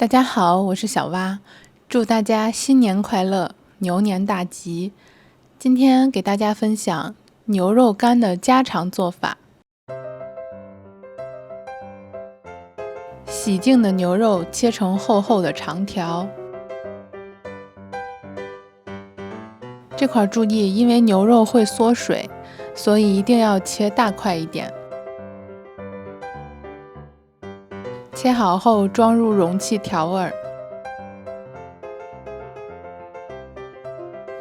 大家好，我是小蛙，祝大家新年快乐，牛年大吉。今天给大家分享牛肉干的家常做法。洗净的牛肉切成厚厚的长条。这块注意，因为牛肉会缩水，所以一定要切大块一点。切好后装入容器调味，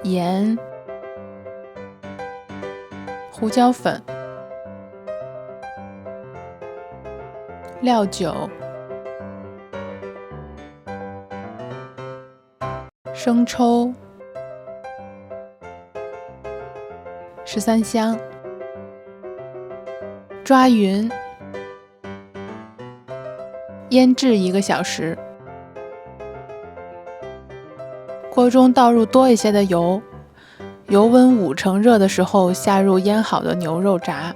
盐、胡椒粉、料酒、生抽、13香，抓匀，腌制1个小时。锅中倒入多一些的油，油温5成热的时候下入腌好的牛肉炸。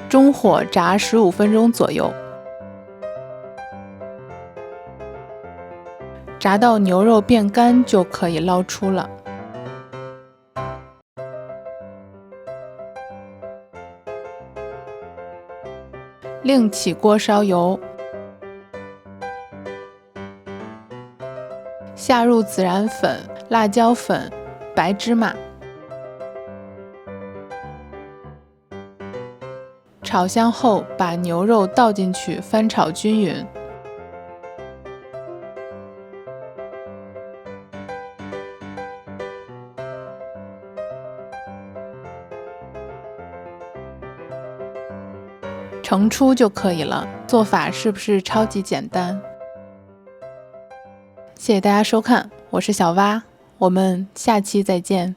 中火炸15分钟左右，炸到牛肉变干就可以捞出了。另起锅烧油，下入孜然粉、辣椒粉、白芝麻，炒香后把牛肉倒进去翻炒均匀。盛出就可以了，做法是不是超级简单？谢谢大家收看，我是小蛙，我们下期再见。